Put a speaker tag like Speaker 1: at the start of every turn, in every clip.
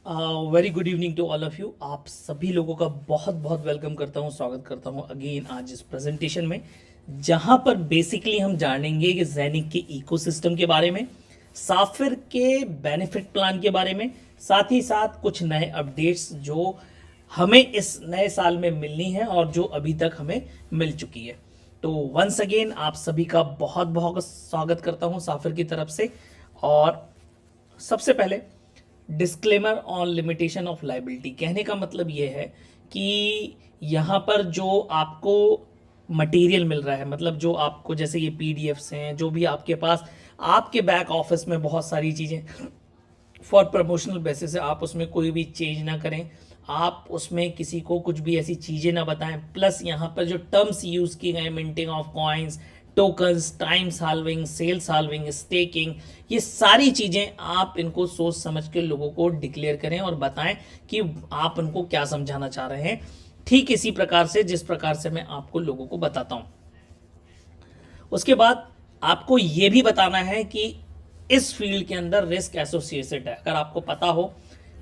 Speaker 1: Very good evening to all of you. आप सभी लोगों का बहुत बहुत वेलकम करता हूँ, स्वागत करता हूँ अगेन आज इस प्रेजेंटेशन में, जहाँ पर बेसिकली हम जानेंगे कि ज़ेनिक के इकोसिस्टम के बारे में, साफिर के बेनिफिट प्लान के बारे में, साथ ही साथ कुछ नए अपडेट्स जो हमें इस नए साल में मिलनी है और जो अभी तक हमें मिल चुकी है। तो वंस अगेन आप सभी का बहुत बहुत स्वागत करता हूँ साफिर की तरफ से। और सबसे पहले disclaimer on limitation of liability, कहने का मतलब ये है कि यहाँ पर जो आपको मटेरियल मिल रहा है, मतलब जो आपको जैसे ये पीडीएफ्स हैं, जो भी आपके पास आपके बैक ऑफिस में बहुत सारी चीज़ें फॉर प्रमोशनल बेसिस है, आप उसमें कोई भी चेंज ना करें, आप उसमें किसी को कुछ भी ऐसी चीज़ें ना बताएं। प्लस यहाँ पर जो टर्म्स यूज़ किए गए, minting of coins, tokens, time solving, cell solving, staking, ये सारी चीज़ें आप इनको सोच समझ के लोगों को डिक्लेयर करें और बताएं कि आप उनको क्या समझाना चाह रहे हैं, ठीक इसी प्रकार से जिस प्रकार से मैं आपको लोगों को बताता हूं। उसके बाद आपको ये भी बताना है कि इस फील्ड के अंदर रिस्क एसोसिएटेड है। अगर आपको पता हो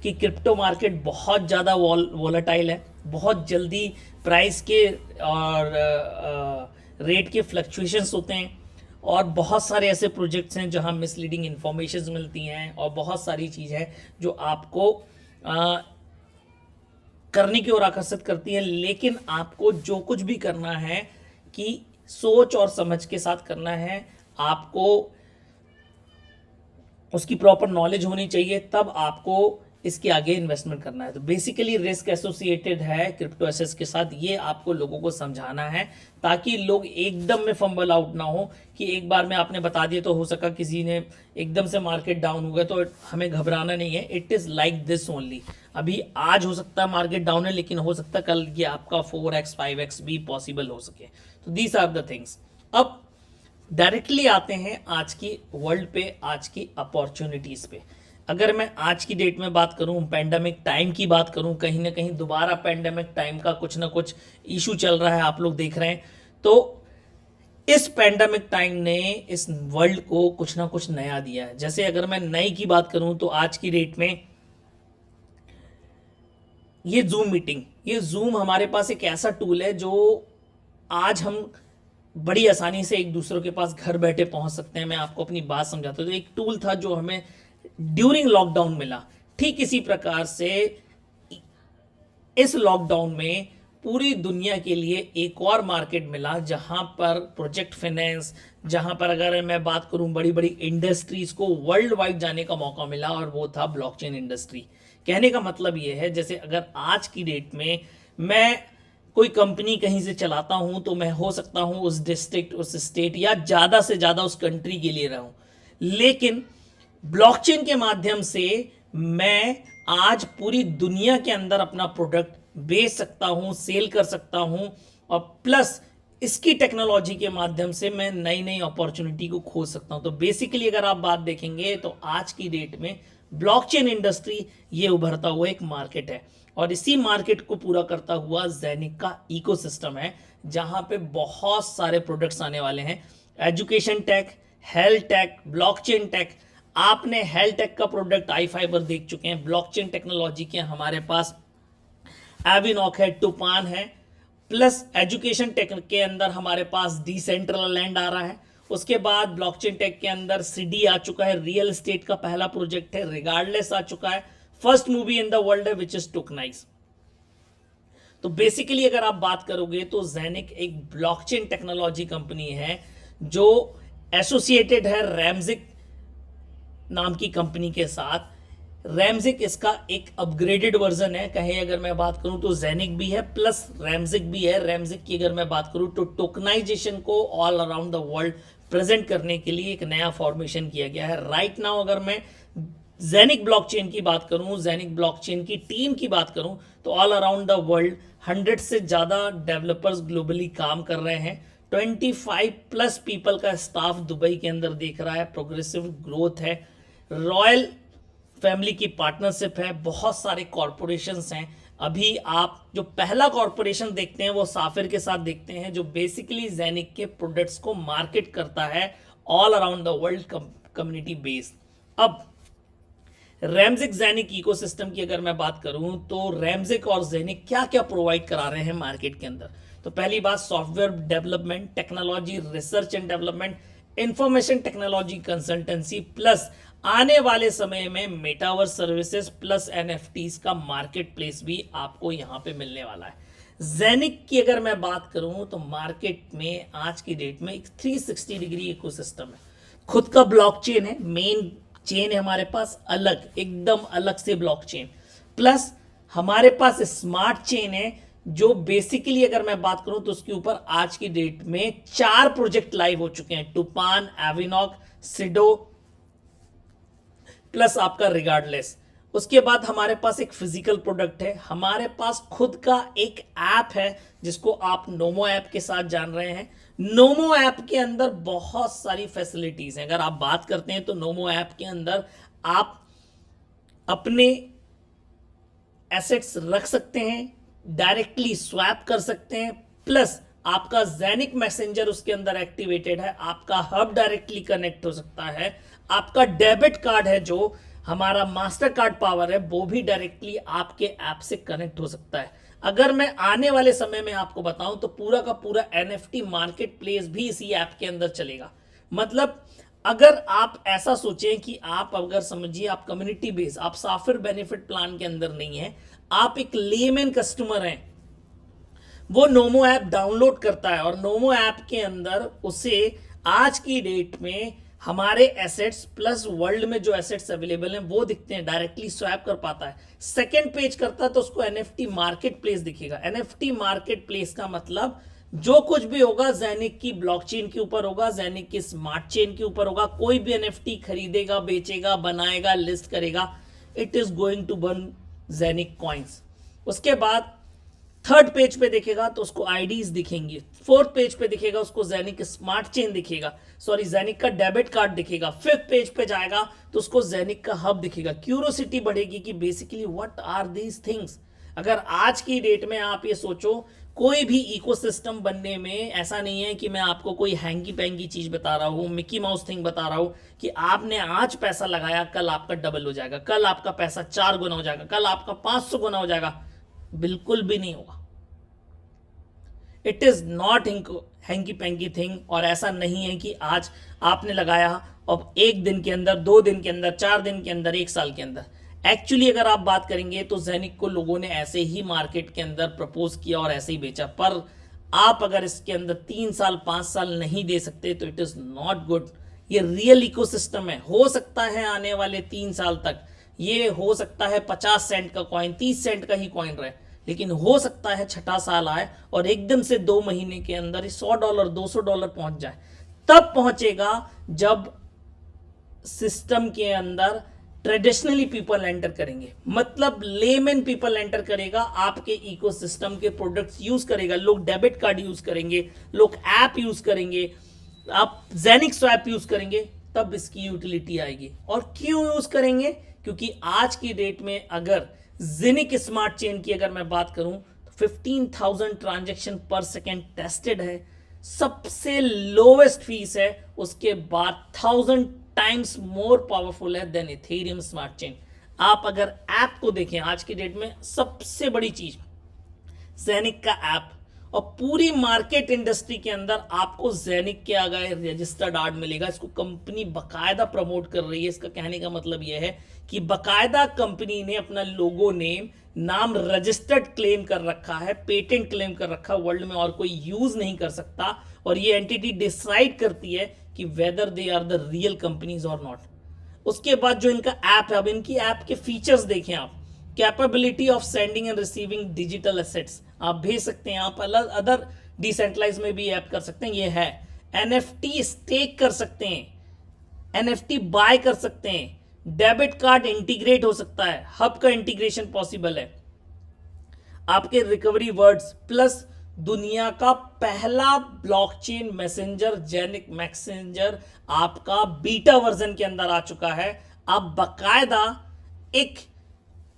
Speaker 1: कि क्रिप्टो मार्केट बहुत ज़्यादा वॉलेटाइल है, बहुत जल्दी प्राइस के और रेट के फ्लक्चुएशंस होते हैं, और बहुत सारे ऐसे प्रोजेक्ट्स हैं जहां मिसलीडिंग इंफॉर्मेशन मिलती हैं, और बहुत सारी चीज़ है जो आपको करने की ओर आकर्षित करती है। लेकिन आपको जो कुछ भी करना है कि सोच और समझ के साथ करना है, आपको उसकी प्रॉपर नॉलेज होनी चाहिए, तब आपको इसके आगे इन्वेस्टमेंट करना है। तो बेसिकली रिस्क एसोसिएटेड है क्रिप्टो एसेट्स के साथ, ये आपको लोगों को समझाना है ताकि लोग एकदम में फंबल आउट ना हो कि एक बार में आपने बता दिया तो हो सका किसी ने एकदम से मार्केट डाउन हो गया, तो हमें घबराना नहीं है। It is like this only. अभी आज हो सकता है मार्केट डाउन है, लेकिन हो सकता है कल ये आपका 4x 5x भी पॉसिबल हो सके। तो दीज आर द थिंग्स। अब डायरेक्टली आते हैं आज की वर्ल्ड पे, आज की अपॉर्चुनिटीज पे। अगर मैं आज की डेट में बात करूं, पेंडेमिक टाइम की बात करूं, कहीं ना कहीं दोबारा पेंडेमिक टाइम का कुछ ना कुछ इशू चल रहा है, आप लोग देख रहे हैं। तो इस पेंडेमिक टाइम ने इस वर्ल्ड को कुछ ना कुछ नया दिया है। जैसे अगर मैं नई की बात करूं तो आज की डेट में ये जूम मीटिंग, ये जूम हमारे पास एक ऐसा टूल है जो आज हम बड़ी आसानी से एक दूसरे के पास घर बैठे पहुंच सकते हैं। मैं आपको अपनी बात समझाता हूं। तो एक टूल था जो हमें ड्यूरिंग लॉकडाउन मिला, ठीक इसी प्रकार से इस लॉकडाउन में पूरी दुनिया के लिए एक और मार्केट मिला जहां पर प्रोजेक्ट फाइनेंस, जहां पर अगर मैं बात करूं बड़ी बड़ी इंडस्ट्रीज को वर्ल्ड वाइड जाने का मौका मिला, और वो था ब्लॉकचेन इंडस्ट्री। कहने का मतलब ये है, जैसे अगर आज की डेट में मैं कोई कंपनी कहीं से चलाता हूं तो मैं हो सकता हूं उस डिस्ट्रिक्ट, उस स्टेट या ज्यादा से ज्यादा उस कंट्री के लिए रहूं, लेकिन ब्लॉकचेन के माध्यम से मैं आज पूरी दुनिया के अंदर अपना प्रोडक्ट बेच सकता हूं, सेल कर सकता हूं, और प्लस इसकी टेक्नोलॉजी के माध्यम से मैं नई नई अपॉर्चुनिटी को खोज सकता हूं। तो बेसिकली अगर आप बात देखेंगे तो आज की डेट में ब्लॉकचेन इंडस्ट्री ये उभरता हुआ एक मार्केट है, और इसी मार्केट को पूरा करता हुआ ज़ेनिक का इकोसिस्टम है, जहां पे बहुत सारे प्रोडक्ट्स आने वाले हैं। Education tech, health tech, blockchain tech. आपने हेल्थ टेक का प्रोडक्ट आई फाइबर देख चुके हैं। ब्लॉकचेन टेक्नोलॉजी के हमारे पास एविनॉक है, टूपान है, प्लस एजुकेशन टेक के अंदर हमारे डिसेंट्रल डिसेंट्रलैंड आ रहा है। उसके बाद ब्लॉकचेन टेक के अंदर सीडी आ चुका है, रियल एस्टेट का पहला प्रोजेक्ट है, रिगार्डलेस आ चुका है, first movie in the world है विच इज टोकनाइज। तो बेसिकली अगर आप बात करोगे तो ज़ेनिक एक ब्लॉकचेन टेक्नोलॉजी कंपनी है जो एसोसिएटेड है रैमजिक नाम की कंपनी के साथ। रैमजिक इसका एक अपग्रेडेड वर्जन है। कहीं अगर मैं बात करूं तो ज़ेनिक भी है प्लस रैमजिक भी है। रैमजिक की अगर मैं बात करूं तो टोकनाइजेशन को all around the world present करने के लिए एक नया फॉर्मेशन किया गया है। राइट नाउ अगर मैं ज़ेनिक ब्लॉकचेन की बात करूं, ज़ेनिक ब्लॉकचेन की टीम की बात करूं, तो ऑल अराउंड द वर्ल्ड 100 से ज़्यादा डेवलपर्स ग्लोबली काम कर रहे हैं। 25 प्लस पीपल का स्टाफ दुबई के अंदर देख रहा है। प्रोग्रेसिव ग्रोथ है, रॉयल फैमिली की पार्टनरशिप है, बहुत सारे कॉरपोरेशंस हैं। अभी आप जो पहला कॉरपोरेशन देखते हैं वो साफिर के साथ देखते हैं, जो बेसिकली ज़ेनिक के प्रोडक्ट्स को मार्केट करता है all around the world, community based. अब रैमजिक जेनिक इकोसिस्टम की अगर मैं बात करूं तो रैमजिक और जेनिक क्या क्या प्रोवाइड करा रहे हैं मार्केट के अंदर। तो पहली बात, software development, technology research and development, information technology consultancy, plus आने वाले समय में मेटावर्स सर्विसेज प्लस एनएफटीज का मार्केट प्लेस भी आपको यहां पे मिलने वाला है। जेनिक की अगर मैं बात करूं तो मार्केट में आज की डेट में एक 360 डिग्री इकोसिस्टम है। खुद का ब्लॉकचेन है, मेन चेन है हमारे पास, अलग एकदम अलग से ब्लॉकचेन, प्लस हमारे पास स्मार्ट चेन है जो बेसिकली अगर मैं बात करूं तो उसके ऊपर आज की डेट में 4 प्रोजेक्ट लाइव हो चुके हैं, टूपान, एविनॉक, सिडो प्लस आपका रिगार्डलेस। उसके बाद हमारे पास एक फिजिकल प्रोडक्ट है, हमारे पास खुद का एक ऐप है जिसको आप नोमो ऐप के साथ जान रहे हैं। नोमो ऐप के अंदर बहुत सारी फैसिलिटीज हैं। अगर आप बात करते हैं तो नोमो ऐप के अंदर आप अपने एसेट्स रख सकते हैं, डायरेक्टली स्वैप कर सकते हैं, प्लस आपका जेनिक मैसेंजर उसके अंदर एक्टिवेटेड है, आपका हब डायरेक्टली कनेक्ट हो सकता है, आपका डेबिट कार्ड है जो हमारा मास्टर कार्ड पावर है वो भी डायरेक्टली आपके ऐप से कनेक्ट हो सकता है। अगर मैं आने वाले समय में आपको बताऊं तो पूरा का पूरा एनएफटी मार्केट प्लेस भी इसी ऐप के अंदर चलेगा। मतलब अगर आप ऐसा सोचें कि आप अगर समझिए आप कम्युनिटी बेस, आप साफिर बेनिफिट प्लान के अंदर नहीं है, आप एक लेमैन कस्टमर हैं, वो नोमो ऐप डाउनलोड करता है और नोमो ऐप के अंदर उसे आज की डेट में हमारे एसेट्स प्लस वर्ल्ड में जो एसेट्स अवेलेबल हैं वो दिखते हैं, डायरेक्टली स्वैप कर पाता है। सेकंड पेज करता है तो उसको एनएफटी मार्केट प्लेस दिखेगा। एनएफटी मार्केट प्लेस का मतलब जो कुछ भी होगा जेनिक की ब्लॉकचेन के ऊपर होगा, जेनिक की स्मार्ट चेन के ऊपर होगा। कोई भी एनएफटी खरीदेगा, बेचेगा, बनाएगा, लिस्ट करेगा, it is going to burn Genic coins. उसके बाद थर्ड पेज पे देखेगा तो उसको आईडीज दिखेंगी, फोर्थ पेज पे दिखेगा उसको जेनिक स्मार्ट चेन दिखेगा, सॉरी जेनिक का डेबिट कार्ड दिखेगा, फिफ्थ पेज पे जाएगा तो उसको जेनिक का हब दिखेगा। क्यूरियोसिटी बढ़ेगी कि basically what are these things. अगर आज की डेट में आप ये सोचो, कोई भी इकोसिस्टम बनने में ऐसा नहीं है कि मैं आपको कोई हैंकी पैंकी चीज बता रहा हूं, मिकी माउस थिंग बता रहा हूं कि आपने आज पैसा लगाया कल आपका डबल हो जाएगा, कल आपका पैसा 4 गुना हो जाएगा, कल आपका 500 गुना हो जाएगा। बिल्कुल भी नहीं होगा। It is not hanky panky thing. और ऐसा नहीं है कि आज आपने लगाया और 1 दिन के अंदर, 2 दिन के अंदर, 4 दिन के अंदर, 1 साल के अंदर। एक्चुअली अगर आप बात करेंगे तो जेनिक को लोगों ने ऐसे ही मार्केट के अंदर प्रपोज किया और ऐसे ही बेचा, पर आप अगर इसके अंदर 3 साल 5 साल नहीं दे सकते तो इट इज नॉट गुड। ये रियल इकोसिस्टम है। हो सकता है आने वाले 3 साल तक ये हो सकता है 50 सेंट का कॉइन 30 सेंट का ही कॉइन रहे, लेकिन हो सकता है छठा साल आए और एकदम से 2 महीने के अंदर $100 $200 पहुंच जाए। तब पहुंचेगा जब सिस्टम के अंदर ट्रेडिशनली पीपल एंटर करेंगे, मतलब लेमैन पीपल एंटर करेगा, आपके इकोसिस्टम के प्रोडक्ट्स यूज करेगा, लोग डेबिट कार्ड यूज करेंगे, लोग ऐप यूज करेंगे, आप जेनिक स्वैप यूज करेंगे, तब इसकी यूटिलिटी आएगी। और क्यों यूज करेंगे? क्योंकि आज की डेट में अगर जेनिक स्मार्ट चेन की अगर मैं बात करूं तो 15,000 ट्रांजैक्शन पर सेकेंड टेस्टेड है, सबसे लोवेस्ट फीस है, उसके बाद 1000 टाइम्स मोर पावरफुल है देन इथेरियम स्मार्ट चेन। आप अगर ऐप को देखें आज की डेट में सबसे बड़ी चीज जेनिक का ऐप, और पूरी मार्केट इंडस्ट्री के अंदर आपको जेनिक के आगे रजिस्टर्ड आर्ट मिलेगा। इसको कंपनी बकायदा प्रमोट कर रही है। इसका कहने का मतलब यह है कि बकायदा कंपनी ने अपना लोगो नेम नाम रजिस्टर्ड क्लेम कर रखा है, पेटेंट क्लेम कर रखा, वर्ल्ड में और कोई यूज नहीं कर सकता। और ये एंटिटी डिसाइड करती है कि whether they are the real companies और नॉट। उसके बाद जो इनका ऐप है, अब इनकी ऐप के फीचर्स देखें आप, capability of sending end receiving digital assets, आप भेज सकते हैं, आप अदर डिसेंट्रलाइज में भी ऐप कर सकते हैं, ये है। एनएफटी स्टेक कर सकते हैं, एनएफटी बाय कर सकते हैं, डेबिट कार्ड इंटीग्रेट हो सकता है, हब का इंटीग्रेशन पॉसिबल है, आपके रिकवरी वर्ड्स, प्लस दुनिया का पहला ब्लॉकचेन मैसेंजर जेनिक मैसेंजर आपका बीटा वर्जन के अंदर आ चुका है। आप बकायदा एक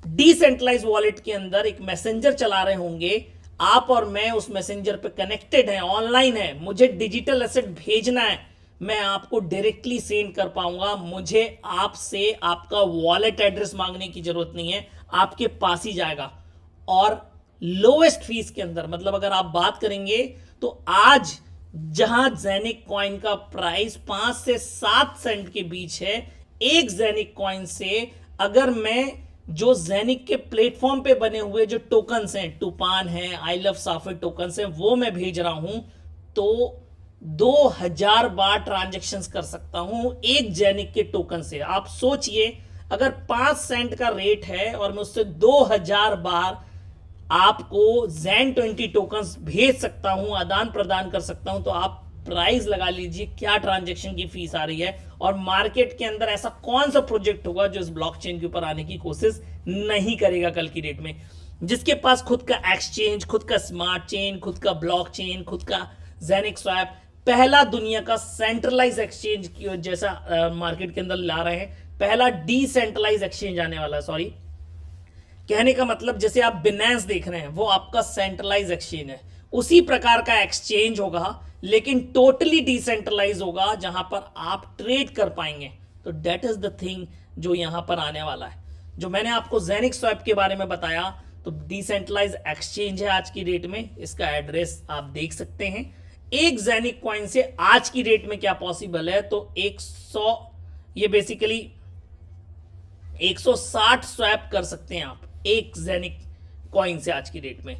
Speaker 1: डिसेंट्रलाइज वॉलेट के अंदर एक मैसेंजर चला रहे होंगे, आप और मैं उस मैसेंजर पे कनेक्टेड है, ऑनलाइन है, मुझे डिजिटल एसेट भेजना है, मैं आपको डायरेक्टली सेंड कर पाऊंगा। मुझे आपसे आपका वॉलेट एड्रेस मांगने की जरूरत नहीं है, आपके पास ही जाएगा। और लोएस्ट फीस के अंदर, मतलब अगर आप बात करेंगे तो आज जहां जेनिक कॉइन का प्राइस 5 से 7 सेंट के बीच है, एक जेनिक कॉइन से अगर मैं जो जेनिक के प्लेटफॉर्म पे बने हुए जो टोकन्स हैं, टूपान है, आई लव साफिर टोकन्स हैं, वो मैं भेज रहा हूं, तो 2000 बार ट्रांजैक्शंस कर सकता हूं एक जेनिक के टोकन से। आप सोचिए, अगर 5 सेंट का रेट है और मैं उससे 2000 बार आपको जैन 20 टोकन्स भेज सकता हूं, आदान प्रदान कर सकता हूं, तो आप प्राइस लगा लीजिए क्या ट्रांजैक्शन की फीस आ रही है। और मार्केट के अंदर ऐसा कौन सा प्रोजेक्ट होगा जो इस ब्लॉकचेन के ऊपर आने की कोशिश नहीं करेगा कल की डेट में, जिसके पास खुद का एक्सचेंज, खुद का स्मार्ट चेन, खुद का ब्लॉकचेन, खुद का जेनिक स्वैप, पहला दुनिया का सेंट्रलाइज एक्सचेंज जैसा मार्केट के अंदर ला रहे हैं, पहला डिसेंट्रलाइज एक्सचेंज आने वाला है। सॉरी, कहने का मतलब जैसे आप बिनेंस देख रहे हैं वो आपका सेंट्रलाइज एक्सचेंज है, उसी प्रकार का एक्सचेंज होगा, लेकिन टोटली डिसेंट्रलाइज होगा जहां पर आप ट्रेड कर पाएंगे। तो दैट इज द थिंग जो यहां पर आने वाला है। जो मैंने आपको जेनिक स्वैप के बारे में बताया, तो डिसेंट्रलाइज एक्सचेंज है आज की डेट में, इसका एड्रेस आप देख सकते हैं। एक जेनिक कॉइन से आज की डेट में क्या पॉसिबल है, तो 100, ये बेसिकली 160 स्वैप कर सकते हैं आप एक जेनिक कॉइन से आज की डेट में।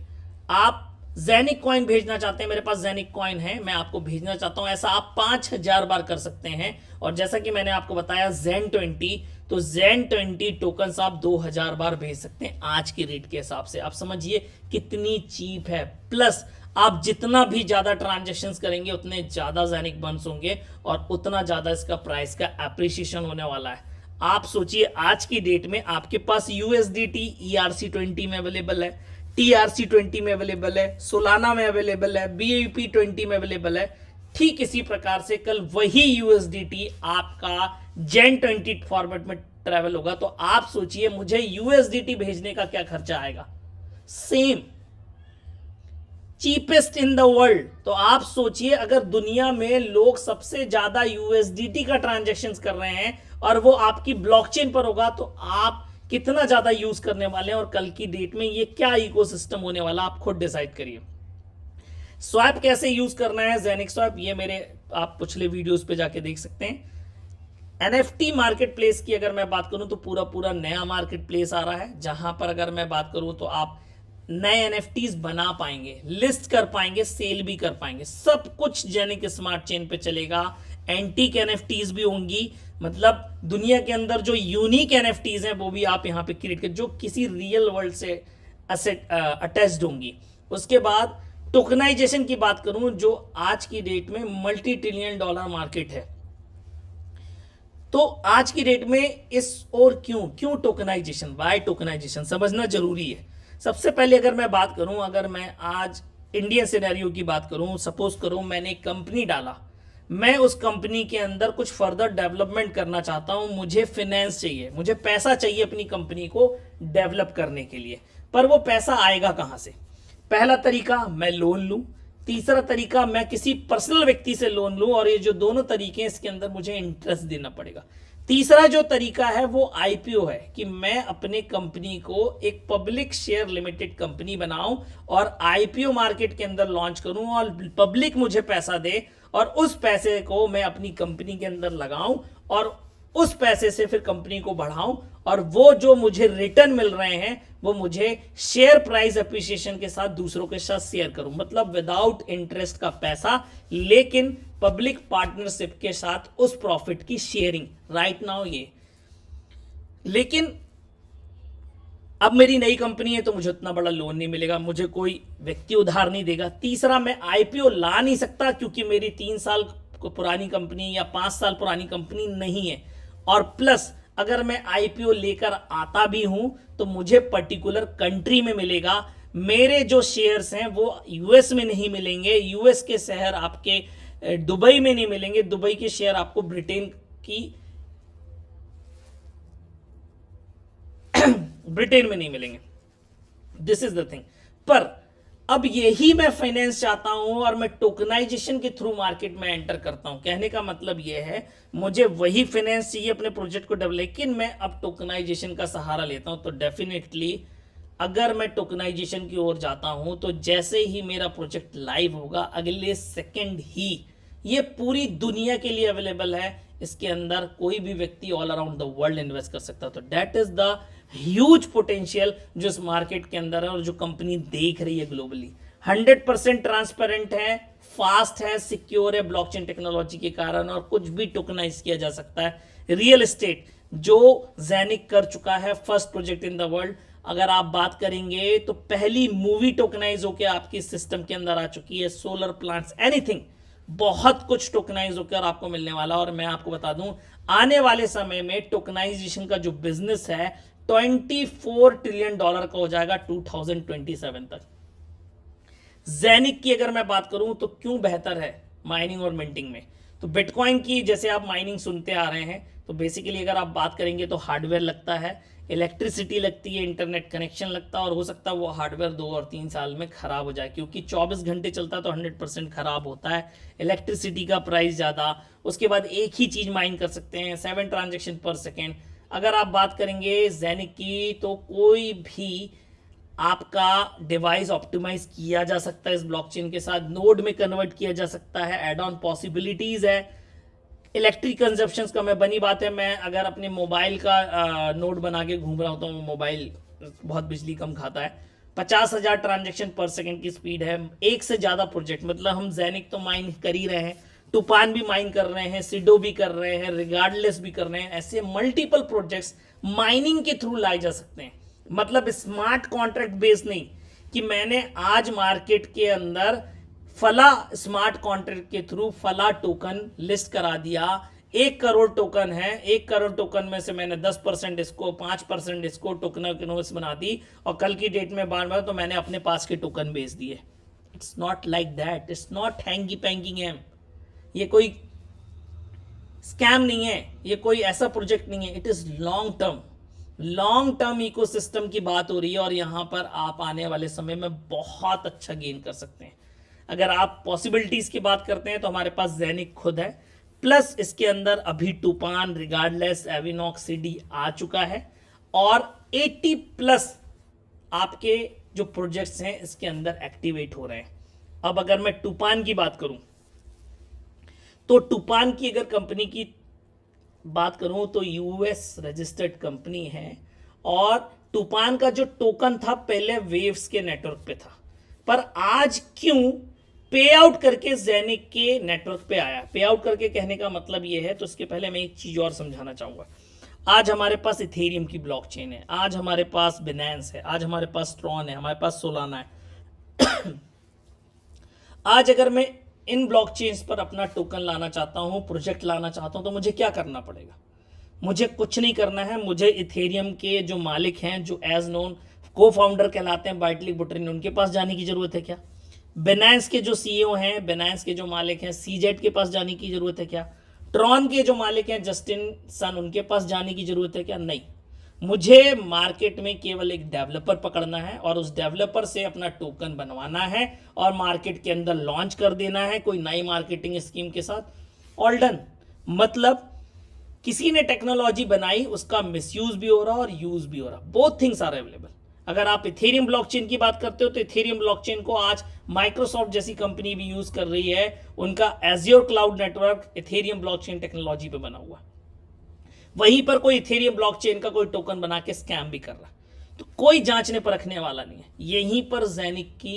Speaker 1: आप जेनिक कॉइन भेजना चाहते हैं, मेरे पास जेनिक कॉइन है, मैं आपको भेजना चाहता हूं, ऐसा आप 5000 बार कर सकते हैं। और जैसा कि मैंने आपको बताया जेन 20, तो जेन 20 टोकन आप 2000 बार भेज सकते हैं आज के रेट के हिसाब से। आप समझिए कितनी चीप है। प्लस आप जितना भी ज्यादा ट्रांजेक्शन करेंगे उतने ज्यादा जेनिक बंस होंगे और उतना ज्यादा इसका प्राइस का एप्रिसिएशन होने वाला है। आप सोचिए आज की डेट में आपके पास USDT ERC20 में अवेलेबल है, TRC20 में अवेलेबल है, सोलाना में अवेलेबल है, BAP20 में अवेलेबल है। ठीक इसी प्रकार से कल वही USDT आपका जेन 20 फॉर्मेट में ट्रेवल होगा। तो आप सोचिए मुझे USDT भेजने का क्या खर्चा आएगा, same cheapest in the world. तो आप सोचिए अगर दुनिया में लोग सबसे ज्यादा USDT का ट्रांजैक्शन कर रहे हैं और वो आपकी ब्लॉकचेन पर होगा, तो आप कितना ज्यादा यूज करने वाले हैं और कल की डेट में ये क्या इकोसिस्टम होने वाला, आप खुद डिसाइड करिए। स्वैप कैसे यूज करना है, जेनिक स्वैप, ये मेरे आप पिछले वीडियोस पे जाके देख सकते हैं। NFT मार्केट प्लेस की अगर मैं बात करूं तो पूरा नया मार्केट प्लेस आ रहा है, जहां पर अगर मैं बात करूं तो आप नए NFTs बना पाएंगे, लिस्ट कर पाएंगे, सेल भी कर पाएंगे, सब कुछ जेनिक स्मार्ट चेन पे चलेगा। एंटीक NFTs भी होंगी, मतलब दुनिया के अंदर जो यूनिक NFTs हैं वो भी आप यहाँ पे क्रिएट कर, जो किसी रियल वर्ल्ड से अटैच्ड होंगी। उसके बाद टोकनाइजेशन की बात करूं, जो आज की डेट में $multi-trillion मार्केट है, तो आज की डेट में इस और क्यों टोकनाइजेशन, वाई टोकनाइजेशन समझना जरूरी है। सबसे पहले अगर मैं बात करूं, अगर मैं आज इंडियन सिनेरियो की बात करूं, सपोज करूं मैंने एक कंपनी डाला, मैं उस कंपनी के अंदर कुछ फर्दर डेवलपमेंट करना चाहता हूं, मुझे फाइनेंस चाहिए, मुझे पैसा चाहिए अपनी कंपनी को डेवलप करने के लिए, पर वो पैसा आएगा कहां से? पहला तरीका मैं लोन लूं, तीसरा तरीका मैं किसी पर्सनल व्यक्ति से लोन लूं, और ये जो दोनों तरीके हैं इसके अंदर मुझे इंटरेस्ट देना पड़ेगा। तीसरा जो तरीका है वो IPO है, कि मैं अपने कंपनी को एक पब्लिक शेयर लिमिटेड कंपनी बनाऊं और IPO मार्केट के अंदर लॉन्च करूं और पब्लिक मुझे पैसा दे और उस पैसे को मैं अपनी कंपनी के अंदर लगाऊं और उस पैसे से फिर कंपनी को बढ़ाऊं, और वो जो मुझे रिटर्न मिल रहे हैं वो मुझे शेयर प्राइस एप्रिसिएशन के साथ दूसरों के साथ शेयर करूं, मतलब विदाउट इंटरेस्ट का पैसा, लेकिन पब्लिक पार्टनरशिप के साथ उस प्रॉफिट की शेयरिंग। राइट नाउ ये, लेकिन अब मेरी नई कंपनी है तो मुझे उतना बड़ा लोन नहीं मिलेगा, मुझे कोई व्यक्ति उधार नहीं देगा। तीसरा, मैं IPO ला नहीं सकता क्योंकि मेरी 3 साल पुरानी कंपनी या 5 साल पुरानी कंपनी नहीं है। और प्लस अगर मैं IPO लेकर आता भी हूं तो मुझे पर्टिकुलर कंट्री में मिलेगा, मेरे जो शेयर्स हैं वो US में नहीं मिलेंगे, US के शहर आपके दुबई में नहीं मिलेंगे, दुबई के शेयर आपको ब्रिटेन में नहीं मिलेंगे। This is the thing. पर अब यही मैं फाइनेंस चाहता हूं और मैं टोकनाइजेशन के थ्रू मार्केट में एंटर करता हूं। कहने का मतलब यह है मुझे वही फाइनेंस चाहिए अपने प्रोजेक्ट को डेवलप, लेकिन मैं अब टोकनाइजेशन का सहारा लेता हूं। तो डेफिनेटली अगर मैं टोकनाइजेशन की ओर जाता हूं तो जैसे ही मेरा प्रोजेक्ट लाइव होगा अगले सेकंड ही ये पूरी दुनिया के लिए अवेलेबल है। इसके अंदर कोई भी व्यक्ति all around the world invest कर सकता है। तो that is the huge potential जो इस मार्केट के अंदर है और जो कंपनी देख रही है ग्लोबली। 100% ट्रांसपेरेंट है, फास्ट है, सिक्योर है ब्लॉकचेन टेक्नोलॉजी के कारण, और कुछ भी टोकनाइज किया जा सकता है। रियल एस्टेट जो ज़ेनिक कर चुका है, first project in the world. अगर आप बात करेंगे तो पहली मूवी टोकनाइज होकर आपकी सिस्टम के अंदर आ चुकी है। सोलर प्लांट्स, एनीथिंग, बहुत कुछ टोकनाइज होकर आपको मिलने वाला। और मैं आपको बता दूं आने वाले समय में टोकनाइजेशन का जो बिजनेस है 24 ट्रिलियन डॉलर का हो जाएगा 2027 तक। ज़ेनिक की अगर मैं बात करूं तो क्यों बेहतर है माइनिंग और मिंटिंग में, तो बिटकॉइन की जैसे आप माइनिंग सुनते आ रहे हैं तो बेसिकली अगर आप बात करेंगे तो हार्डवेयर लगता है, इलेक्ट्रिसिटी लगती है, इंटरनेट कनेक्शन लगता है, और हो सकता है वो हार्डवेयर 2 और 3 साल में खराब हो जाए, क्योंकि 24 घंटे चलता है तो 100% खराब होता है। इलेक्ट्रिसिटी का प्राइस ज़्यादा, उसके बाद एक ही चीज़ माइन कर सकते हैं 7 ट्रांजेक्शन पर सेकेंड। अगर आप बात करेंगे ज़ेनिक की तो कोई भी आपका डिवाइस ऑप्टिमाइज किया जा सकता है इस ब्लॉकचेन के साथ, नोड में कन्वर्ट किया जा सकता है, एड ऑन पॉसिबिलिटीज है। इलेक्ट्रिक कंजप्शंस का मैं बनी बात है, मैं अगर अपने मोबाइल का नोड बना के घूम रहा हूँ तो मोबाइल बहुत बिजली कम खाता है। 50,000 ट्रांजेक्शन पर सेकेंड की स्पीड है। एक से ज़्यादा प्रोजेक्ट, मतलब हम ज़ेनिक तो माइन कर ही रहे हैं, टूपान भी माइन कर रहे हैं, सिडो भी कर रहे हैं, रिगार्डलेस भी कर रहे हैं। ऐसे मल्टीपल प्रोजेक्ट्स माइनिंग के थ्रू लाए जा सकते हैं। मतलब स्मार्ट कॉन्ट्रैक्ट बेस्ड नहीं कि मैंने आज मार्केट के अंदर फला स्मार्ट कॉन्ट्रैक्ट के थ्रू फला टोकन लिस्ट करा दिया। 1 करोड़ टोकन है, 1 करोड़ टोकन में से मैंने 10% इसको, 5% इसको टोकनोस बना दी और कल की डेट में बार तो मैंने अपने पास के टोकन बेच दिए। It's not like that, it's not हैंगी पैंगी गेम। ये कोई स्कैम नहीं है, ये कोई ऐसा प्रोजेक्ट नहीं है। It is long term ecosystem की बात हो रही है और यहां पर आप आने वाले समय में बहुत अच्छा गेन कर सकते हैं। अगर आप पॉसिबिलिटीज की बात करते हैं तो हमारे पास ज़ेनिक खुद है, प्लस इसके अंदर अभी टूपान, रिगार्डलेस, एविनॉक्स, सीडी आ चुका है और 80+ आपके जो प्रोजेक्ट्स हैं इसके अंदर एक्टिवेट हो रहे हैं। अब अगर मैं टूपान की बात करूं तो टूपान की अगर कंपनी की बात करूं तो यूएस रजिस्टर्ड कंपनी है और टूपान का जो टोकन था पहले वेव्स के नेटवर्क पे था, पर आज क्यों पे आउट करके ज़ेनिक के नेटवर्क पे आया। पे आउट करके कहने का मतलब ये है, तो इसके पहले मैं एक चीज और समझाना चाहूंगा। आज हमारे पास इथेरियम की ब्लॉकचेन है, आज हमारे पास बिनेंस है, आज हमारे पास ट्रॉन है, हमारे पास सोलाना है। आज अगर मैं इन ब्लॉकचेन्स पर अपना टोकन लाना चाहता हूं, प्रोजेक्ट लाना चाहता हूं, तो मुझे क्या करना पड़ेगा? मुझे कुछ नहीं करना है। मुझे इथेरियम के जो मालिक हैं, जो एज नोन को फाउंडर कहलाते हैं, वाइटलिक बुटेरिन, उनके पास जाने की जरूरत है क्या? बिनेंस के जो सीईओ हैं, बिनेंस के जो मालिक हैं, सीजेड के पास जाने की जरूरत है क्या? ट्रॉन के जो मालिक हैं, जस्टिन सन, उनके पास जाने की जरूरत है क्या? नहीं। मुझे मार्केट में केवल एक डेवलपर पकड़ना है और उस डेवलपर से अपना टोकन बनवाना है और मार्केट के अंदर लॉन्च कर देना है कोई नई मार्केटिंग स्कीम के साथ। All done. मतलब किसी ने टेक्नोलॉजी बनाई, उसका मिसयूज भी हो रहा और यूज भी हो रहा, बोथ थिंग्स आर अवेलेबल। अगर आप इथेरियम ब्लॉकचेन की बात करते हो तो इथेरियम ब्लॉकचेन को आज माइक्रोसॉफ्ट जैसी कंपनी भी यूज कर रही है। उनका azure cloud network Ethereum blockchain technology पे बना हुआ। वहीं पर कोई इथेरियम ब्लॉकचेन का कोई टोकन बना के स्कैम भी कर रहा, तो कोई जांचने परखने वाला नहीं है। यहीं पर ज़ेनिक की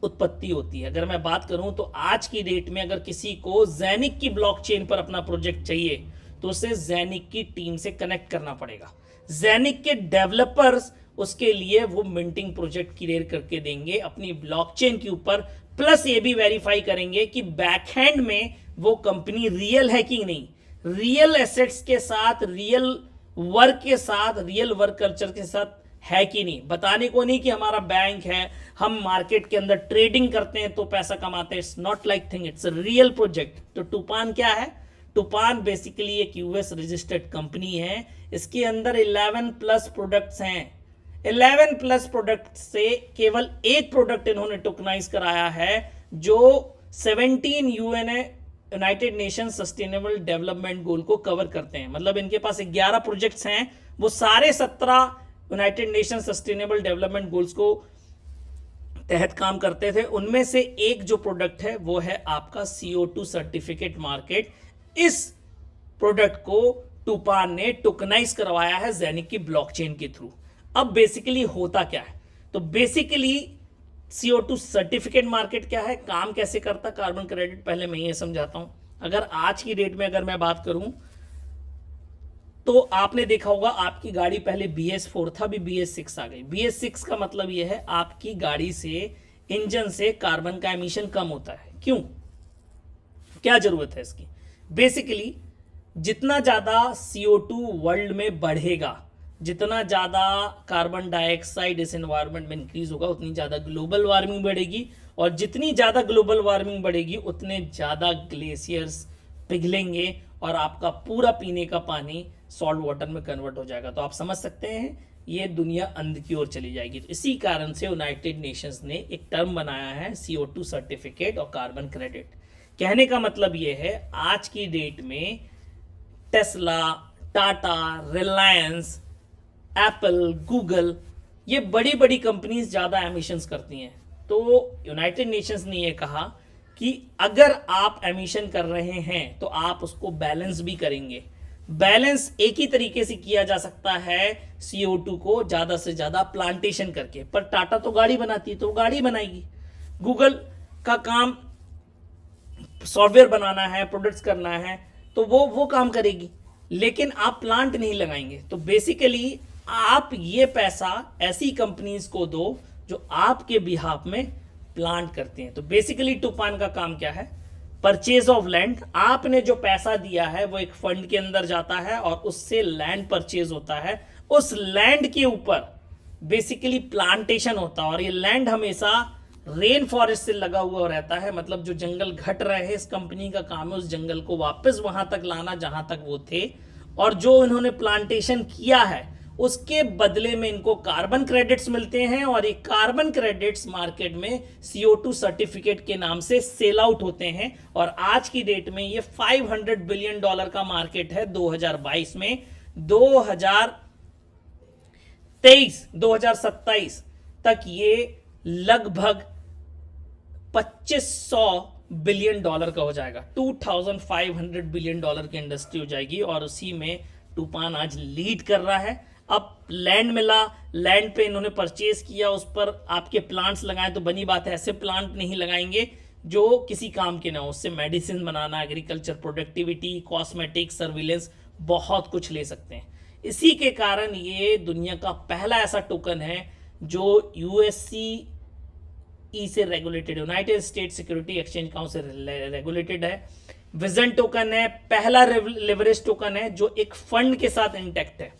Speaker 1: उत्पत्ति होती है। अगर मैं बात करूं तो आज की डेट में अगर किसी को ज़ेनिक की ब्लॉकचेन पर अपना प्रोजेक्ट चाहिए तो उसे ज़ेनिक की टीम से कनेक्ट करना पड़ेगा। ज़ेनिक के डेवलपर्स उसके लिए वो मिंटिंग प्रोजेक्ट क्रिएट करके देंगे अपनी ब्लॉकचेन के ऊपर, प्लस ये भी वेरीफाई करेंगे कि बैकहैंड में वो कंपनी रियल है कि नहीं, रियल एसेट्स के साथ, रियल वर्क के साथ, रियल वर्क कल्चर के साथ है कि नहीं। बताने को नहीं कि हमारा बैंक है, हम मार्केट के अंदर ट्रेडिंग करते हैं तो पैसा कमाते हैं। It's not like thing, it's a real project. तो टूपान क्या है? टूपान बेसिकली एक यूएस रजिस्टर्ड कंपनी है। इसके अंदर 11+ प्रोडक्ट्स हैं, 11 प्लस प्रोडक्ट से केवल एक प्रोडक्ट इन्होंने टोकनाइज कराया है जो 17 United nation sustainable development goal को कवर करते हैं। मतलब इनके पास 11 प्रोजेक्ट्स हैं, वो सारे 17 United nation sustainable development goals को तहत काम करते थे। उनमें से एक जो प्रोडक्ट है वो है आपका CO2 सर्टिफिकेट मार्केट। इस प्रोडक्ट को टूपान ने टोकनाइज करवाया है जेनिक की ब्लॉकचेन के थ्रू। अब बेसिकली होता क्या है, तो बेसिकली CO2 सर्टिफिकेट मार्केट क्या है, काम कैसे करता, कार्बन क्रेडिट, पहले मैं ये समझाता हूं। अगर आज की डेट में अगर मैं बात करूं तो आपने देखा होगा आपकी गाड़ी पहले BS4 था, अभी BS6 आ गई। BS6 का मतलब यह है आपकी गाड़ी से, इंजन से कार्बन का एमिशन कम होता है। क्यों, क्या जरूरत है इसकी? बेसिकली जितना ज्यादा CO2 वर्ल्ड में बढ़ेगा, जितना ज्यादा कार्बन डाइऑक्साइड इस एनवायरनमेंट में इंक्रीज होगा, उतनी ज्यादा ग्लोबल वार्मिंग बढ़ेगी, और जितनी ज्यादा ग्लोबल वार्मिंग बढ़ेगी उतने ज्यादा ग्लेशियर्स पिघलेंगे और आपका पूरा पीने का पानी सॉल्ट वाटर में कन्वर्ट हो जाएगा। तो आप समझ सकते हैं ये दुनिया अंध की ओर चली जाएगी। तो इसी कारण से यूनाइटेड नेशंस ने एक टर्म बनाया है CO2 सर्टिफिकेट और कार्बन क्रेडिट। कहने का मतलब ये है आज की डेट में Tesla, Tata, Reliance, Apple, Google, ये बड़ी बड़ी कंपनीज ज्यादा एमिशंस करती हैं। तो यूनाइटेड नेशंस ने यह कहा कि अगर आप एमिशन कर रहे हैं तो आप उसको बैलेंस भी करेंगे। बैलेंस एक ही तरीके से किया जा सकता है CO2 को ज्यादा से ज्यादा प्लांटेशन करके। पर टाटा तो गाड़ी बनाती है तो वो गाड़ी बनाएगी, गूगल का काम सॉफ्टवेयर बनाना है, प्रोडक्ट्स करना है, तो वो काम करेगी, लेकिन आप प्लांट नहीं लगाएंगे। तो बेसिकली आप ये पैसा ऐसी कंपनीज को दो जो आपके बिहाफ में प्लांट करते हैं। तो बेसिकली टूपान का काम क्या है, परचेज ऑफ लैंड। आपने जो पैसा दिया है वो एक फंड के अंदर जाता है और उससे लैंड परचेज होता है। उस लैंड के ऊपर बेसिकली प्लांटेशन होता है, और ये लैंड हमेशा रेन फॉरेस्ट से लगा हुआ रहता है। मतलब जो जंगल घट रहे हैं, इस कंपनी का काम है उस जंगल को वापस वहां तक लाना जहां तक वो थे, और जो इन्होंने प्लांटेशन किया है उसके बदले में इनको कार्बन क्रेडिट्स मिलते हैं, और ये कार्बन क्रेडिट्स मार्केट में CO2 सर्टिफिकेट के नाम से सेल आउट होते हैं। और आज की डेट में ये $500 बिलियन का मार्केट है। 2022 में 2027 तक ये लगभग $2500 बिलियन का हो जाएगा। $2500 बिलियन की इंडस्ट्री हो जाएगी, और उसी में टूपान आज लीड कर रहा है। अब लैंड मिला, लैंड पे इन्होंने परचेज किया, उस पर आपके प्लांट्स लगाए, तो बनी बात है ऐसे प्लांट नहीं लगाएंगे जो किसी काम के ना हो। उससे मेडिसिन बनाना, एग्रीकल्चर प्रोडक्टिविटी, कॉस्मेटिक, सर्विलेंस, बहुत कुछ ले सकते हैं। इसी के कारण ये दुनिया का पहला ऐसा टोकन है जो USCE से regulated, United state security exchange council regulated है। विजन टोकन है, पहला लेवरेज टोकन है जो एक फंड के साथ इंटैक्ट है।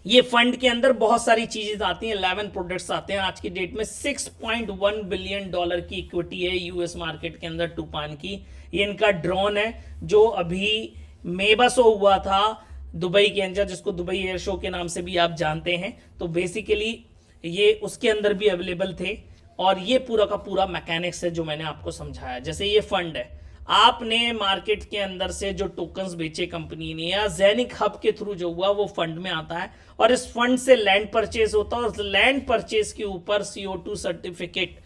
Speaker 1: ये फंड के अंदर बहुत सारी चीजें आती हैं, 11 प्रोडक्ट्स आते हैं। आज की डेट में $6.1 बिलियन की इक्विटी है यूएस मार्केट के अंदर टूपान की। ये इनका ड्रोन है जो अभी मेबा शो हुआ था दुबई के अंदर, जिसको दुबई एयर शो के नाम से भी आप जानते हैं। तो बेसिकली ये उसके अंदर भी अवेलेबल थे, और ये पूरा का पूरा मैकेनिक्स है जो मैंने आपको समझाया। जैसे ये फंड है, आपने मार्केट के अंदर से जो टोकन्स बेचे कंपनी ने, या जेनिक हब के थ्रू जो हुआ वो फंड में आता है, और इस फंड से लैंड परचेज होता है, और लैंड परचेज के ऊपर CO2 सर्टिफिकेट,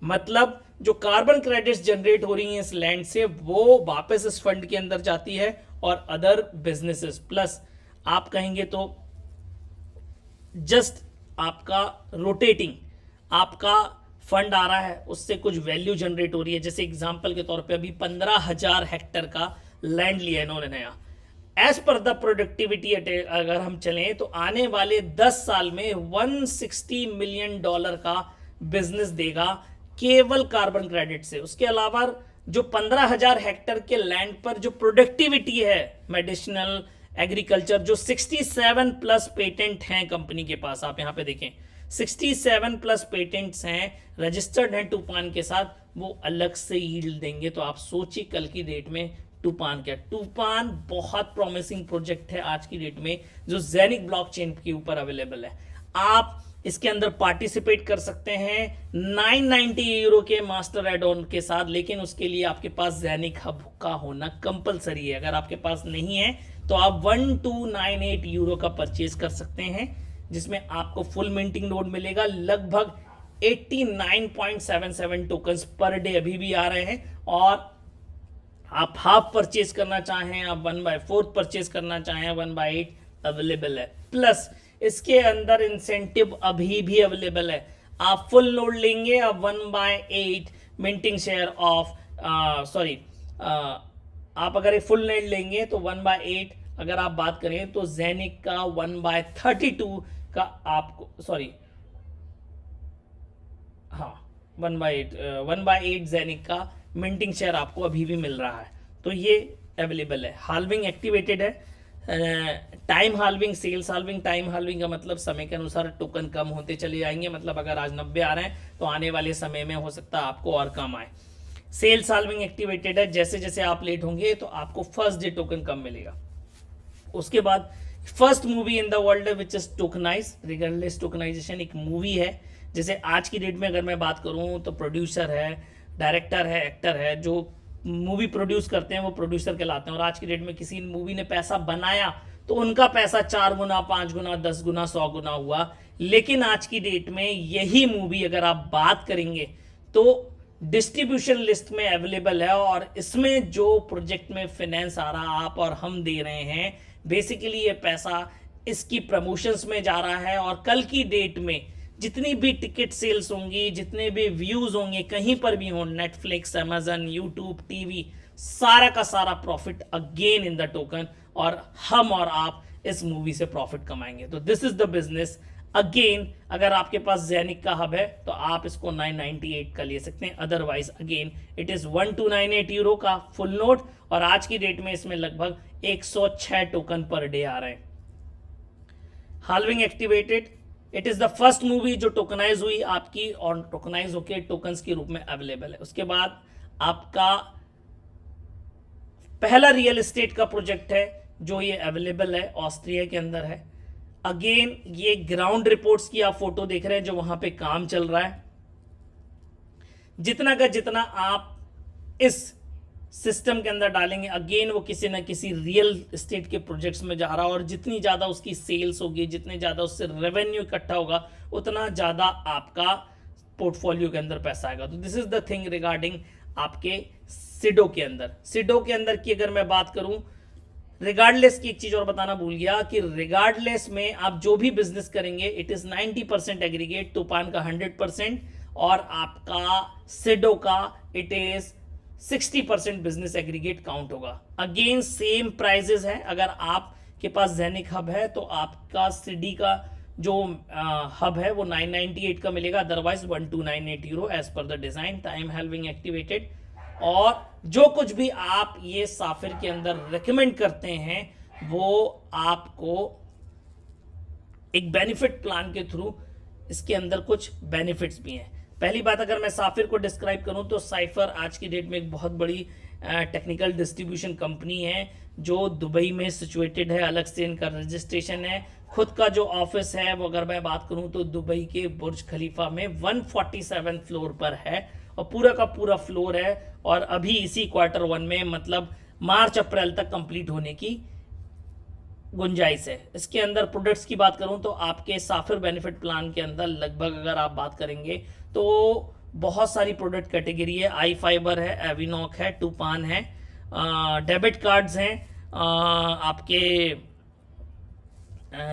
Speaker 1: मतलब जो कार्बन क्रेडिट्स जनरेट हो रही हैं इस लैंड से, वो वापस इस फंड के अंदर जाती है, और अदर बिजनेसेस प्लस आप कहेंगे तो जस्ट आपका रोटेटिंग, आपका फंड आ रहा है, उससे कुछ वैल्यू जनरेट हो रही है। जैसे एग्जांपल के तौर पे अभी 15,000 हेक्टेयर का लैंड लिया इन्होंने नया। एज पर द प्रोडक्टिविटी अगर हम चलें तो आने वाले 10 साल में $160 मिलियन का बिजनेस देगा केवल कार्बन क्रेडिट से। उसके अलावा जो 15,000 हेक्टेयर के लैंड पर जो प्रोडक्टिविटी है, मेडिसिनल, एग्रीकल्चर, जो 67 प्लस पेटेंट हैं कंपनी के पास, आप यहां पे देखें 67 प्लस पेटेंट्स हैं, रजिस्टर्ड हैं टूपान के साथ, वो अलग से यील्ड देंगे। तो आप सोचिए कल की डेट में टूपान क्या, टूपान बहुत प्रॉमिसिंग प्रोजेक्ट है आज की डेट में जो जेनिक ब्लॉकचेन के ऊपर अवेलेबल है। आप इसके अंदर पार्टिसिपेट कर सकते हैं 990 यूरो के मास्टर एड ऑन के साथ, लेकिन उसके लिए आपके पास ज़ेनिक हब का होना कंपलसरी है। अगर आपके पास नहीं है तो आप 1298 यूरो का परचेज कर सकते हैं, जिसमें आपको फुल मिंटिंग नोड मिलेगा। लगभग 89.77 टोकन्स पर डे अभी भी आ रहे हैं, और आप हाफ परचेज करना चाहें, आप 1/4 परचेज करना चाहें, 1/8 अवेलेबल है। प्लस इसके अंदर इंसेंटिव अभी भी अवेलेबल है। आप फुल लोड लेंगे, आप 1/8 मिंटिंग शेयर ऑफ आप अगर एक फुल लोड लेंगे तो 1/8, अगर आप बात करें तो ज़ेनिक का 1/32 का आपको 1/8 ज़ेनिक का मिंटिंग शेयर आपको अभी भी मिल रहा है। तो ये अवेलेबल है। हाल्विंग एक्टिवेटेड है। Time halving, sales halving. Time halving का मतलब समय के अनुसार टोकन कम होते चले जाएंगे। मतलब अगर आज 90 आ रहे हैं तो आने वाले समय में हो सकता है आपको और कम आए। सेल्स हाल्विंग एक्टिवेटेड है। जैसे जैसे आप लेट होंगे तो आपको फर्स्ट डे टोकन कम मिलेगा। उसके बाद first movie in the world which is tokenise. Regardless tokenisation एक मूवी है। जैसे आज की डेट में अगर मैं बात करूं तो प्रोड्यूसर है, डायरेक्टर है, एक्टर है, जो मूवी प्रोड्यूस करते हैं वो प्रोड्यूसर कहलाते हैं। और आज की डेट में किसी मूवी ने पैसा बनाया तो उनका पैसा 4 गुना, 5 गुना, 10 गुना, 100 गुना हुआ। लेकिन आज की डेट में यही मूवी अगर आप बात करेंगे तो डिस्ट्रीब्यूशन लिस्ट में अवेलेबल है, और इसमें जो प्रोजेक्ट में फाइनेंस आ रहा आप और हम दे रहे हैं, बेसिकली ये पैसा इसकी प्रमोशंस में जा रहा है। और कल की डेट में जितनी भी टिकट सेल्स होंगी, जितने भी व्यूज होंगे, कहीं पर भी हो, नेटफ्लिक्स, अमेजन, यूट्यूब, टीवी, सारा का सारा profit again in the token, और हम और आप इस मूवी से प्रॉफिट कमाएंगे। तो this is the business. Again अगर आपके पास ज़ेनिक का हब है तो आप इसको 998 का ले सकते हैं। Otherwise again it is 1298 euro का फुल नोट, और आज की डेट में इसमें लगभग 106 टोकन पर डे आ रहे हैं। Halving activated, it is the first movie जो टोकनाइज हुई आपकी, और टोकनाइज होके टोकन्स के रूप में अवेलेबल है। उसके बाद आपका पहला रियल एस्टेट का प्रोजेक्ट है जो ये अवेलेबल है, ऑस्ट्रिया के अंदर है। अगेन ये ग्राउंड रिपोर्ट्स की आप फोटो देख रहे हैं जो वहां पे काम चल रहा है। जितना का जितना आप इस सिस्टम के अंदर डालेंगे, अगेन वो किसी ना किसी रियल एस्टेट के प्रोजेक्ट्स में जा रहा है, और जितनी ज़्यादा उसकी सेल्स होगी, जितने ज़्यादा उससे रेवेन्यू इकट्ठा होगा, उतना ज़्यादा आपका पोर्टफोलियो के अंदर पैसा आएगा। तो this is the thing regarding आपके सिडो के अंदर। सिडो के अंदर की अगर मैं बात करूं, रिगार्डलेस की एक चीज और बताना भूल गया कि रिगार्डलेस में आप जो भी बिजनेस करेंगे इट इज 90% एग्रीगेट, तूफान का 100%, और आपका सिडो का it is 60% business aggregate count होगा। अगेन सेम प्राइजेस है। अगर आपके पास ज़ेनिक हब है तो आपका सिडी का जो हब है वो 998 का मिलेगा, otherwise 1298 euro as per the design. Time halving activated, और जो कुछ भी आप ये साफिर के अंदर रेकमेंड करते हैं वो आपको एक बेनिफिट प्लान के थ्रू, इसके अंदर कुछ बेनिफिट्स भी हैं। पहली बात अगर मैं साफिर को डिस्क्राइब करूं तो साइफर आज की डेट में एक बहुत बड़ी टेक्निकल डिस्ट्रीब्यूशन कंपनी है जो दुबई में सिचुएटेड है। अलग से इनका रजिस्ट्रेशन है। खुद का जो ऑफिस है वो अगर मैं बात करूं तो दुबई के बुर्ज खलीफा में 147 फ्लोर पर है, और पूरा का पूरा फ्लोर है, और अभी इसी Q1 में मतलब मार्च अप्रैल तक कंप्लीट होने की गुंजाइश है। इसके अंदर प्रोडक्ट्स की बात करूं तो आपके साफिर बेनिफिट प्लान के अंदर लगभग अगर आप बात करेंगे तो बहुत सारी प्रोडक्ट कैटेगरी है। आई फाइबर है, एविनॉक है, टूपान है, डेबिट कार्ड्स हैं, आपके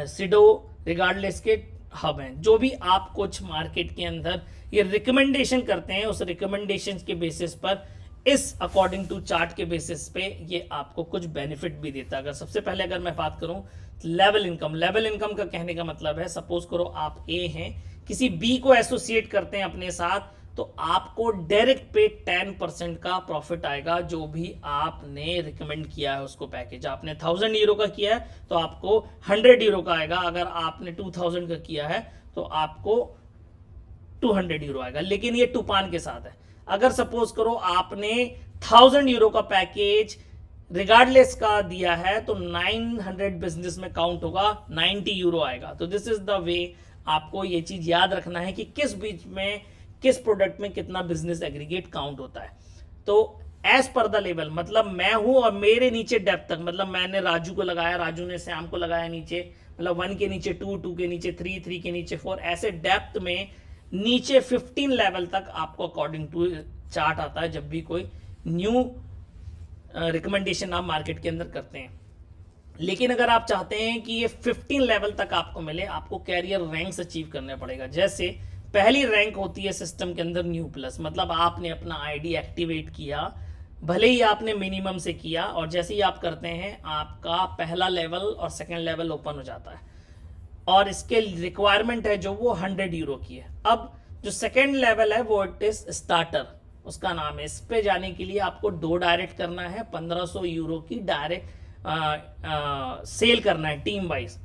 Speaker 1: सिडो, रिगार्डलेस के हब हैं। जो भी आप कुछ मार्केट के अंदर ये रिकमेंडेशन करते हैं उस रिकमेंडेशन के बेसिस पर, इस अकॉर्डिंग टू चार्ट के बेसिस पे ये आपको कुछ बेनिफिट भी देता है। अगर सबसे पहले अगर मैं बात करूं लेवल इनकम, लेवल इनकम का कहने का मतलब है सपोज करो आप ए हैं, किसी बी को एसोसिएट करते हैं अपने साथ, तो आपको डायरेक्ट पे 10% का प्रॉफिट आएगा। जो भी आपने रिकमेंड किया है उसको पैकेज, आपने 1000 यूरो का किया है तो आपको 100 यूरो का आएगा। अगर आपने 2000 का किया है तो आपको 200 यूरो आएगा। लेकिन ये टूपान के साथ है। अगर सपोज करो आपने 1000 यूरो का पैकेज रिगार्डलेस का दिया है तो 900 बिजनेस में काउंट होगा, 90 यूरो आएगा। तो दिस इज द वे आपको ये चीज याद रखना है कि किस बीच में किस प्रोडक्ट में कितना बिजनेस एग्रीगेट काउंट होता है। तो एज पर द लेवल, मतलब मैं हूं और मेरे नीचे डेप्थ तक, मतलब मैंने राजू को लगाया, राजू ने श्याम को लगाया नीचे, मतलब 1 के नीचे 2, 2 के नीचे 3, 3 के नीचे 4, ऐसे डेप्थ में नीचे 15 लेवल तक आपको अकॉर्डिंग टू चार्ट आता है जब भी कोई न्यू रिकमेंडेशन आप मार्केट के अंदर करते हैं। लेकिन अगर आप चाहते हैं कि ये 15 लेवल तक आपको मिले, आपको कैरियर रैंक्स अचीव करने पड़ेगा। जैसे पहली रैंक होती है सिस्टम के अंदर न्यू प्लस, मतलब आपने अपना आईडी एक्टिवेट किया, भले ही आपने मिनिमम से किया, और जैसे ही आप करते हैं आपका पहला लेवल और सेकंड लेवल ओपन हो जाता है, और इसके रिक्वायरमेंट है जो वो 100 यूरो की है। अब जो सेकंड लेवल है वो इट इज स्टार्टर, उसका नाम है। इस पे जाने के लिए आपको 2 डायरेक्ट करना है, 1500 यूरो की डायरेक्ट सेल करना है टीम वाइज।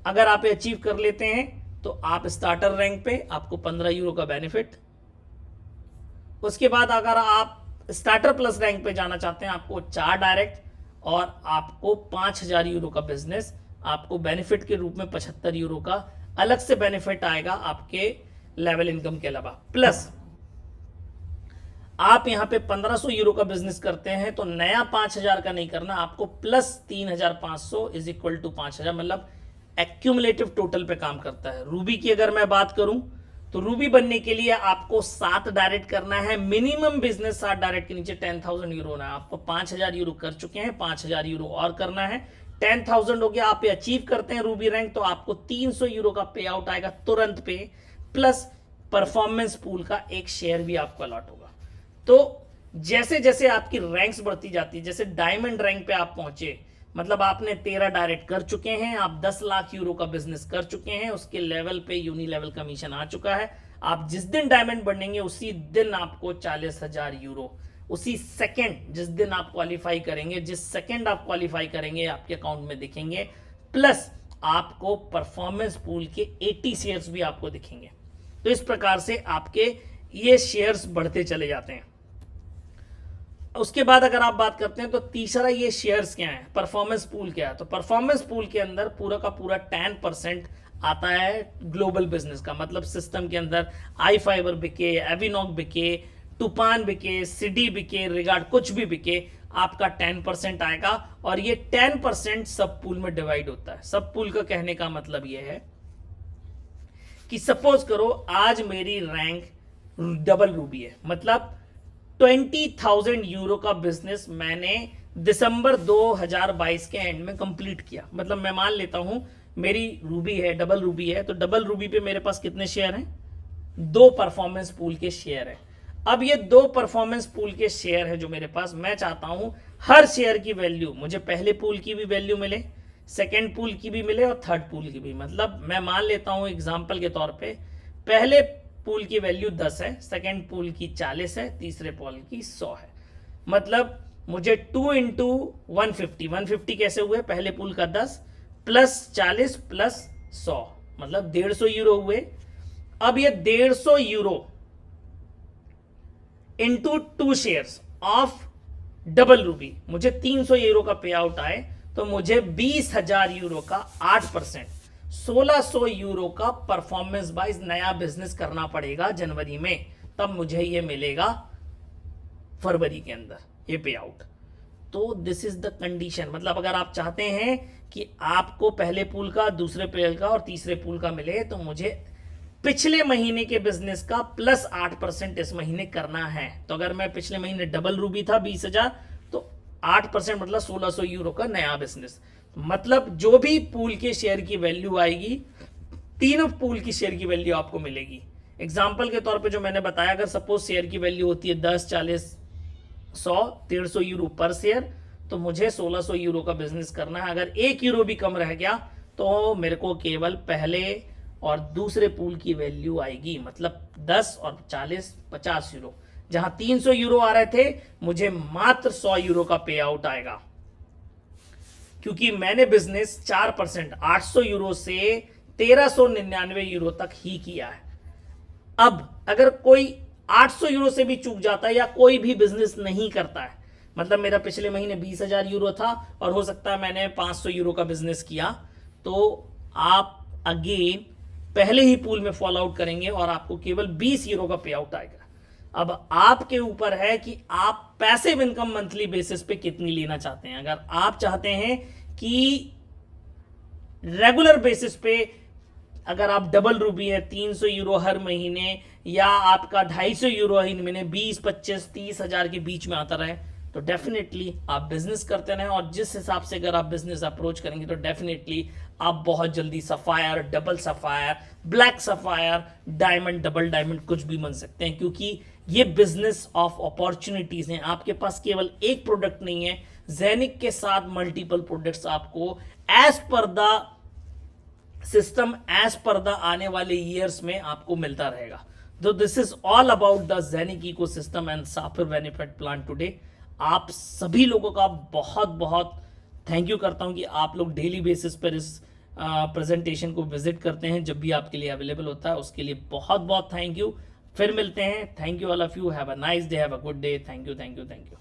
Speaker 1: अगर आप अचीव कर लेते हैं तो आप स्टार्टर रैंक पे, आपको 15 यूरो का बेनिफिट। उसके बाद अगर आप स्टार्टर प्लस रैंक पे जाना चाहते हैं, आपको 4 डायरेक्ट और आपको 5000 यूरो का बिजनेस, आपको बेनिफिट के रूप में 75 यूरो का अलग से बेनिफिट आएगा आपके लेवल इनकम के अलावा। प्लस आप यहां पे 1500 यूरो का बिजनेस करते हैं तो नया 5000 का नहीं करना, आपको प्लस 3500 इज इक्वल टू 5000, मतलब एक्यूमुलेटिव टोटल पे काम करता है। रूबी की अगर मैं बात करूं तो रूबी बनने के लिए आपको 7 डायरेक्ट करना है, मिनिमम बिजनेस 7 डायरेक्ट के नीचे 10,000 यूरो ना, आपको 5000 यूरो कर चुके हैं, 5000 यूरो और करना है, 10,000 हो गया। आप अचीव करते हैं रूबी रैंक तो आपको 300 यूरो का पे आउट आएगा तुरंत पे, प्लस परफॉर्मेंस पूल का एक शेयर भी आपको अलॉट होगा। तो जैसे जैसे आपकी रैंक्स बढ़ती जाती है, जैसे डायमंड रैंक पे आप पहुंचे, मतलब आपने 13 डायरेक्ट कर चुके हैं, आप 10 लाख यूरो का बिजनेस कर चुके हैं, उसके लेवल पे यूनी लेवल कमीशन आ चुका है। आप जिस दिन डायमंड बढ़ेंगे उसी दिन आपको 40,000 यूरो, उसी सेकंड जिस दिन आप क्वालिफाई करेंगे, जिस सेकंड आप क्वालिफाई करेंगे आपके अकाउंट में दिखेंगे, प्लस आपको परफॉर्मेंस पूल के 80 शेयर्स भी आपको दिखेंगे। तो इस प्रकार से आपके ये शेयर्स बढ़ते चले जाते हैं। उसके बाद अगर आप बात करते हैं तो तीसरा ये शेयर्स क्या है, परफॉर्मेंस पूल क्या है। तो परफॉर्मेंस पूल के अंदर पूरा का पूरा 10% आता है ग्लोबल बिजनेस का, मतलब सिस्टम के अंदर आई फाइबर बिके, एविनॉक बिके, टूपान बिके, सिडी बिके, रिगार्ड कुछ भी बिके, आपका 10% आएगा। और ये 10% सब पूल में डिवाइड होता है। सब पूल का कहने का मतलब ये है कि सपोज करो आज मेरी रैंक डबल रूबी है, मतलब 20,000 यूरो का बिजनेस मैंने दिसंबर 2022 के एंड में कंप्लीट किया। मतलब मैं मान लेता हूं मेरी रूबी है, डबल रूबी है, तो डबल रूबी पे मेरे पास कितने शेयर हैं? 2 परफॉर्मेंस पूल के शेयर है। अब ये 2 परफॉर्मेंस पूल के शेयर है जो मेरे पास, मैं चाहता हूं हर शेयर की वैल्यू मुझे पहले पूल की भी वैल्यू मिले, सेकेंड पूल की भी मिले और थर्ड पूल की भी। मतलब मैं मान लेता हूं एग्जाम्पल के तौर पर, पहले पूल की वैल्यू 10 है, सेकेंड पूल की 40 है, तीसरे पूल की 100 है। मतलब मुझे 2 इंटू 150 कैसे हुए? पहले पूल का 10 प्लस 40 प्लस 100, मतलब 150 यूरो हुए। अब ये 150 euro into 2 shares of double Ruby, मुझे 300 यूरो का पे आउट आए तो मुझे 20,000 यूरो का 8%, 1600 यूरो का परफॉर्मेंस वाइज नया बिजनेस करना पड़ेगा जनवरी में, तब मुझे ये मिलेगा फरवरी के अंदर ये पे आउट। तो दिस इज द कंडीशन। मतलब अगर आप चाहते हैं कि आपको पहले पूल का, दूसरे पूल का और तीसरे पूल का मिले, तो मुझे पिछले महीने के बिजनेस का प्लस 8% इस महीने करना है। तो अगर मैं पिछले महीने डबल रूबी था 20,000, तो 8% मतलब 1600 यूरो का नया बिजनेस। मतलब जो भी पूल के शेयर की वैल्यू आएगी, तीनों पूल की शेयर की वैल्यू आपको मिलेगी। एग्जाम्पल के तौर पे जो मैंने बताया, अगर सपोज शेयर की वैल्यू होती है 10, 40, 100, 150 यूरो पर शेयर, तो मुझे 1600 यूरो का बिजनेस करना है। अगर 1 यूरो भी कम रह गया तो मेरे को केवल पहले और दूसरे पूल की वैल्यू आएगी, मतलब 10 और 40, 50 यूरो। जहां 300 यूरो आ रहे थे, मुझे मात्र 100 यूरो का पे आउट आएगा, क्योंकि मैंने बिजनेस 4% 800 यूरो से 1399 यूरो तक ही किया है। अब अगर कोई 800 यूरो से भी चूक जाता है या कोई भी बिजनेस नहीं करता है, मतलब मेरा पिछले महीने 20,000 यूरो था और हो सकता है मैंने 500 यूरो का बिजनेस किया, तो आप अगेन पहले ही पूल में फॉल आउट करेंगे और आपको केवल 20 यूरो का पे आउट आएगा। अब आपके ऊपर है कि आप पैसिव इनकम मंथली बेसिस पे कितनी लेना चाहते हैं। अगर आप चाहते हैं कि रेगुलर बेसिस पे अगर आप डबल रूबी है 300 यूरो हर महीने या आपका 250 यूरो हर महीने 20, 25, 30 हजार के बीच में आता रहे तो डेफिनेटली आप बिजनेस करते रहें। और जिस हिसाब से अगर आप बिजनेस अप्रोच करेंगे तो डेफिनेटली आप बहुत जल्दी sapphire, double sapphire, black sapphire, diamond, double diamond कुछ भी बन सकते हैं, क्योंकि ये बिजनेस ऑफ अपॉर्चुनिटीज हैं। आपके पास केवल एक प्रोडक्ट नहीं है, ज़ेनिक के साथ मल्टीपल प्रोडक्ट्स आपको as per the system, as per the आने वाले ईयर्स में आपको मिलता रहेगा। तो this is all about the Zenic ecosystem and sapphire benefit plan today. आप सभी लोगों का बहुत बहुत थैंक यू करता हूं कि आप लोग डेली बेसिस पर इस प्रेजेंटेशन को विजिट करते हैं जब भी आपके लिए अवेलेबल होता है। उसके लिए बहुत बहुत थैंक यू। फिर मिलते हैं। Thank you all of you. Have a nice day, have a good day. Thank you, thank you, thank you.